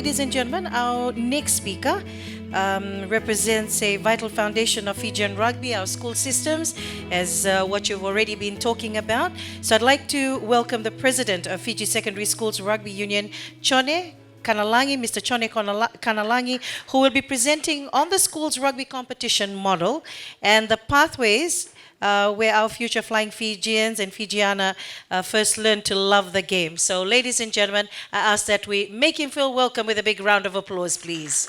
ladies and gentlemen, our next speaker represents a vital foundation of Fijian rugby, our school systems, as what you've already been talking about. So I'd like to welcome the president of Fiji Secondary Schools Rugby Union, Jone, Kanalagi, Mr. Jone Kanalagi, who will be presenting on the school's rugby competition model and the pathways where our future flying Fijians and Fijiana first learned to love the game. So, ladies and gentlemen, I ask that we make him feel welcome with a big round of applause, please.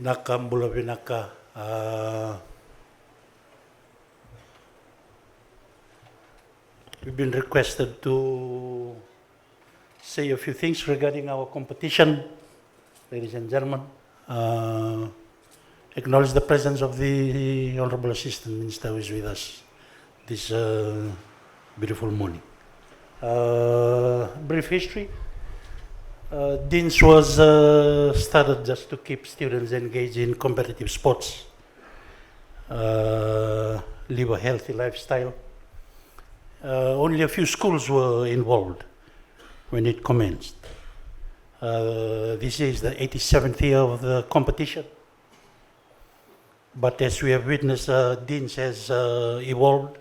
Nakambula vinaka. We've been requested to say a few things regarding our competition, ladies and gentlemen. Acknowledge the presence of the Honorable Assistant Minister who is with us this beautiful morning. Brief history. Deans was started just to keep students engaged in competitive sports, live a healthy lifestyle. Only a few schools were involved when it commenced. This is the 87th year of the competition. But as we have witnessed, Deans has evolved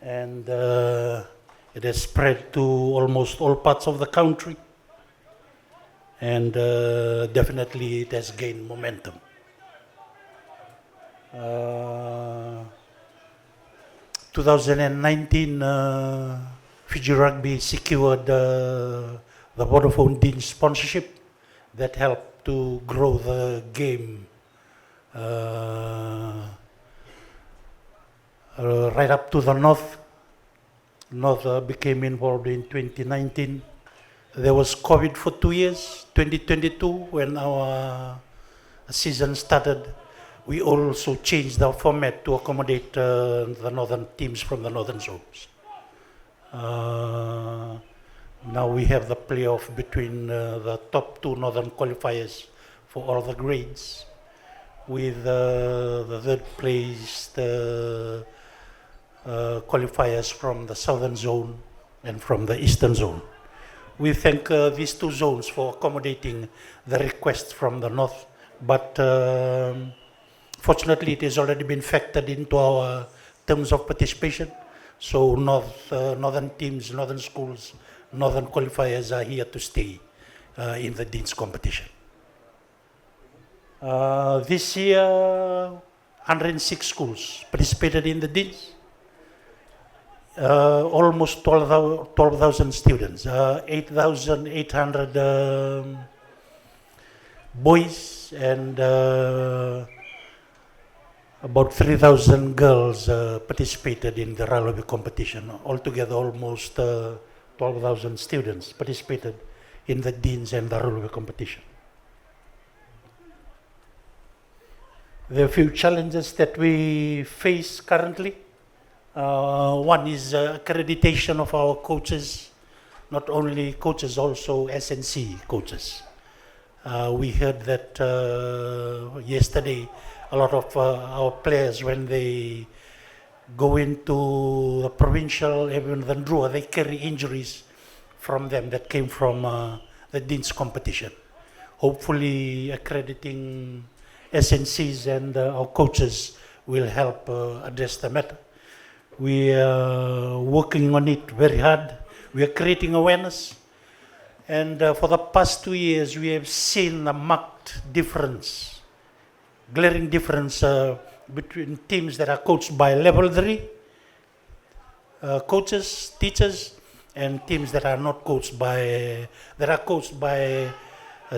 and it has spread to almost all parts of the country. And definitely it has gained momentum. 2019, Fiji Rugby secured the Vodafone Dean sponsorship that helped to grow the game right up to the north. North became involved in 2019. There was COVID for 2 years, 2022, when our season started. We also changed our format to accommodate the northern teams from the northern zones. Now we have the playoff between the top two northern qualifiers for all the grades, with the third placed qualifiers from the southern zone and from the eastern zone. We thank these two zones for accommodating the requests from the north, but fortunately it has already been factored into our terms of participation. So northern teams, northern schools, northern qualifiers are here to stay in the Dean's competition. This year, 106 schools participated in the Deans. Almost 12,000 students, 8,800 boys and about 3,000 girls participated in the rugby competition. Altogether, almost 12,000 students participated in the Deans and the rugby competition. There are a few challenges that we face currently. One is accreditation of our coaches, not only coaches, also SNC coaches. We heard that yesterday a lot of our players, when they go into the provincial, even the Ndrua, they carry injuries from them that came from the Dean's competition. Hopefully accrediting SNCs and our coaches will help address the matter. We are working on it very hard. We are creating awareness. And for the past 2 years, we have seen a marked difference, glaring difference between teams that are coached by level 3 coaches, teachers, and teams that are not coached by,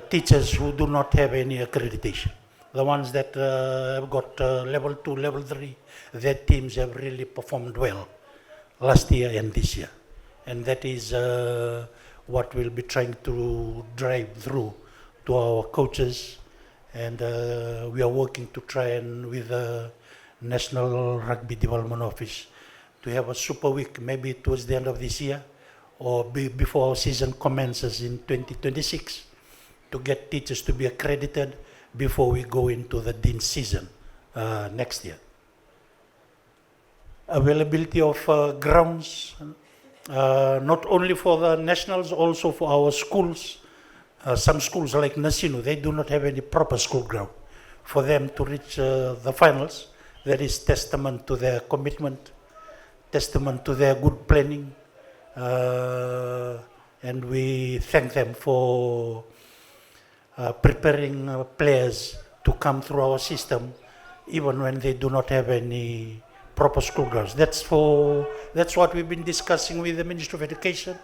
teachers who do not have any accreditation. The ones that have got level 2, level 3, their teams have really performed well last year and this year. And that is what we'll be trying to drive through to our coaches. And we are working to try and with the National Rugby Development Office to have a super week, maybe towards the end of this year or before our season commences in 2026, to get teachers to be accredited before we go into the Dean season next year. Availability of grounds not only for the nationals, also for our schools. Some schools like Nasinu, they do not have any proper school ground. For them to reach the finals, that is testament to their commitment, testament to their good planning, and we thank them for preparing players to come through our system, even when they do not have any proper school grounds. That's what we've been discussing with the Ministry of Education,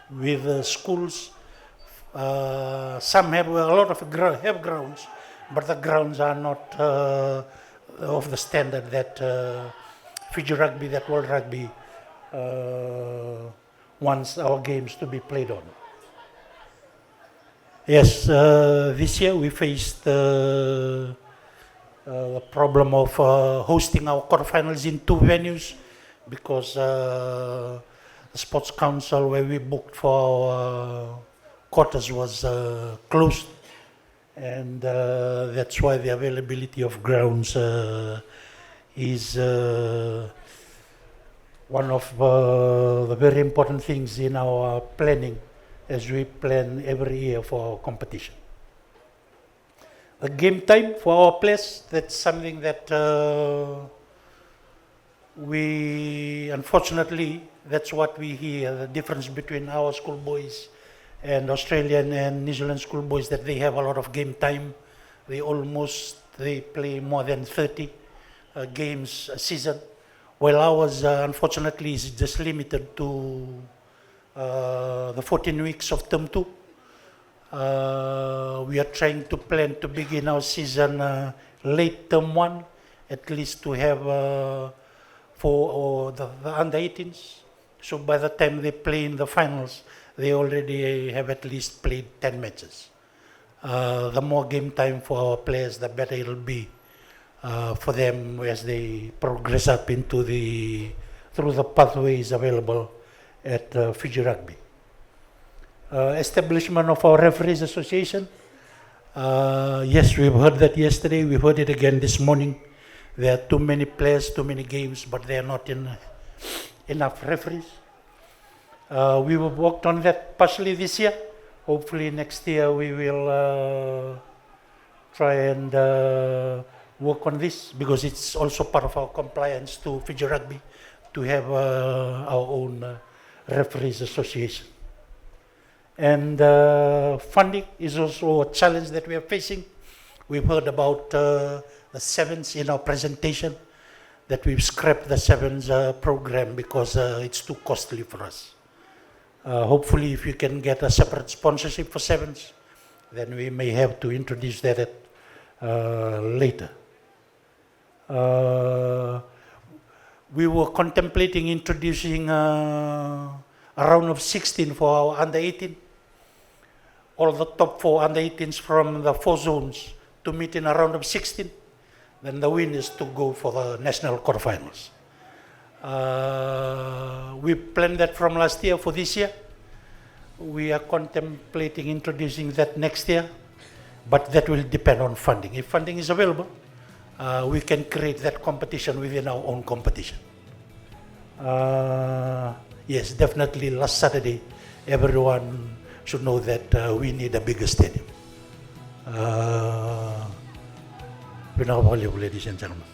with the schools. Some have a lot of have grounds, but the grounds are not of the standard that Fiji Rugby, that World Rugby wants our games to be played on. Yes, this year we faced the problem of hosting our quarterfinals in 2 venues because the Sports Council where we booked for our quarters was closed, and that's why the availability of grounds is one of the very important things in our planning as we plan every year for our competition. The game time for our players, that's something that we, unfortunately, that's what we hear, the difference between our schoolboys and Australian and New Zealand schoolboys, that they have a lot of game time. They play more than 30 games a season, while ours, unfortunately, is just limited to the 14 weeks of term 2. We are trying to plan to begin our season late term 1, at least to have for the under 18s. So by the time they play in the finals, they already have at least played 10 matches. The more game time for our players, the better it'll be for them as they progress up into through the pathways available at Fiji Rugby. Establishment of our Referees Association. Yes, we've heard that yesterday, we've heard it again this morning. There are too many players, too many games, but there are not enough referees. We have worked on that partially this year. Hopefully next year we will try and work on this, because it's also part of our compliance to Fiji Rugby to have our own Referees Association. And funding is also a challenge that we are facing. We've heard about the sevens in our presentation, that we've scrapped the sevens program because it's too costly for us. Hopefully if we can get a separate sponsorship for sevens, then we may have to introduce that later. We were contemplating introducing a round of 16 for our under 18. All the top 4 under 18s from the 4 zones to meet in a round of 16. Then the winners to go for the national quarterfinals. We planned that from last year for this year. We are contemplating introducing that next year, but that will depend on funding. If funding is available, we can create that competition within our own competition. Yes, definitely last Saturday, everyone should know that we need a bigger stadium. Ladies and gentlemen.